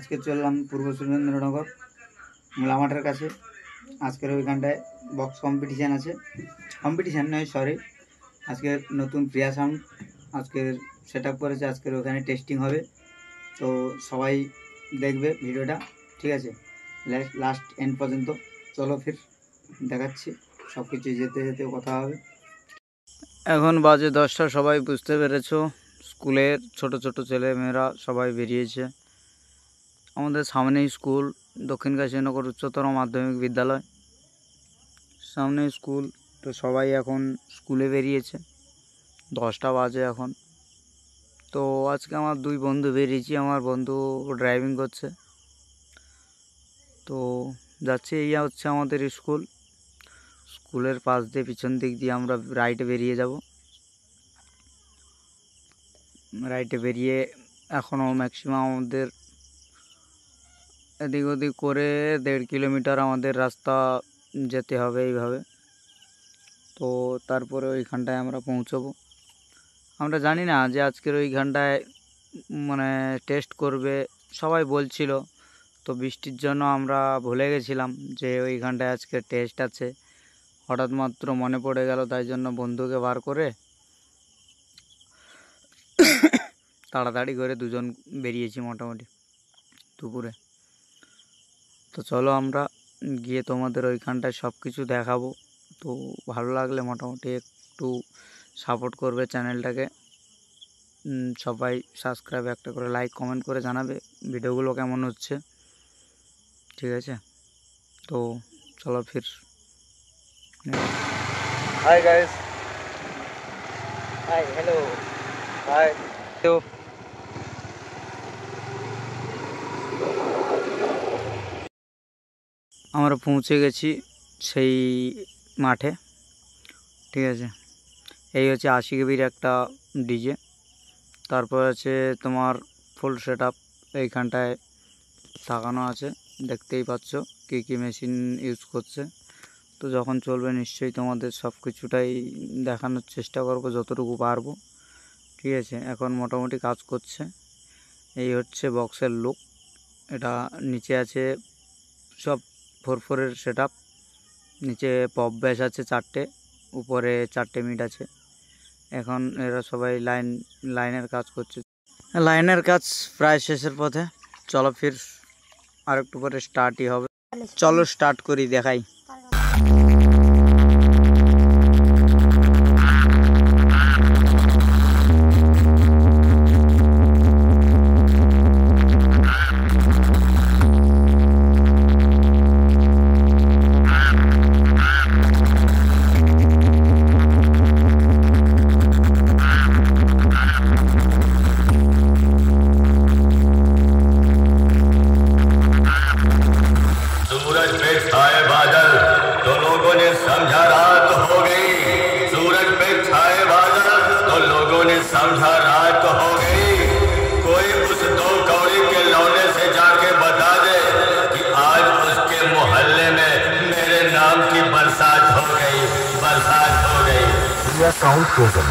আজকে চললাম পূর্ব সুরেন্দ্রনগর মোলামাঠের কাছে। আজকের ওইখানটায় বক্স কম্পিটিশান আছে, কম্পিটিশান নয় সরি, আজকের নতুন প্রিয়া সাউন্ড আজকের সেট আপ করেছে, আজকের ওখানে টেস্টিং হবে। তো সবাই দেখবে ভিডিওটা, ঠিক আছে, লাস্ট এন্ড পর্যন্ত। চলো ফির দেখাচ্ছি সব কিছু, যেতে যেতে কথা হবে। এখন বাজে 10টা, সবাই বুঝতে পেরেছো, স্কুলের ছোট ছোট ছেলে মেয়েরা সবাই বেরিয়েছে। আমাদের সামনেই স্কুল, দক্ষিণ কাশীনগর উচ্চতর মাধ্যমিক বিদ্যালয়, সামনে স্কুল। তো সবাই এখন স্কুলে বেরিয়েছে, 10টা বাজে এখন। তো আজকে আমার দুই বন্ধু বেরিয়েছি, আমার বন্ধু ড্রাইভিং করছে, তো যাচ্ছে। এই হচ্ছে আমাদের স্কুল, স্কুলের পাশ দিয়ে পিছন দিক দিয়ে আমরা রাইটে বেরিয়ে যাব। রাইটে বেরিয়ে এখনও ম্যাক্সিমাম আমাদের এদিক ওদিক করে 1.5 কিলোমিটার আমাদের রাস্তা যেতে হবে এইভাবে। তো তারপরে ওইখানটায় আমরা পৌঁছবো। আমরা জানি না যে আজকের ওইখানটায় মানে টেস্ট করবে সবাই বলছিল, তো বৃষ্টির জন্য আমরা ভুলে গেছিলাম যে ওইখানটায় আজকে টেস্ট আছে। হঠাৎ মাত্র মনে পড়ে গেল, তাই জন্য বন্ধুকে বার করে তাড়াতাড়ি করে দুজন বেরিয়েছি মোটামুটি দুপুরে। তো চলো আমরা গিয়ে তোমাদের ওইখানটায় সব কিছু দেখাবো। তো ভালো লাগলে মোটামুটি একটু সাপোর্ট করবে চ্যানেলটাকে, সবাই সাবস্ক্রাইব, একটা করে লাইক কমেন্ট করে জানাবে ভিডিওগুলো কেমন হচ্ছে, ঠিক আছে। তো চলো ফির। Hi guys, hi, hello, hi. তো আমরা পৌঁছে গেছি সেই মাঠে, ঠিক আছে। এই হচ্ছে আশিকেবির একটা ডিজে, তারপর আছে তোমার ফুল সেট আপ এইখানটায় লাগানো আছে, দেখতেই পাচ্ছ কী কী মেশিন ইউজ করছে। তো যখন চলবে নিশ্চয়ই তোমাদের সব কিছুটাই দেখানোর চেষ্টা করবো যতটুকু পারবো, ঠিক আছে। এখন মোটামুটি কাজ করছে। এই হচ্ছে বক্সের লুক, এটা নিচে আছে সব 4/4-এর সেট আপ, নিচে পপ ব্যাস আছে 4টে, উপরে 4টে মিট আছে। এখন এরা সবাই লাইনের কাজ করছে, লাইনের কাজ প্রায় শেষের পথে। চলো ফির আর একটু পরে স্টার্টই হবে, চলো স্টার্ট করি, দেখাই। समझा रात हो गई, कोई उस 2 कौड़ी के लौने से जाके बता दे कि आज उसके मोहल्ले में मेरे नाम की बरसात हो गई, बरसात हो गई। Sound present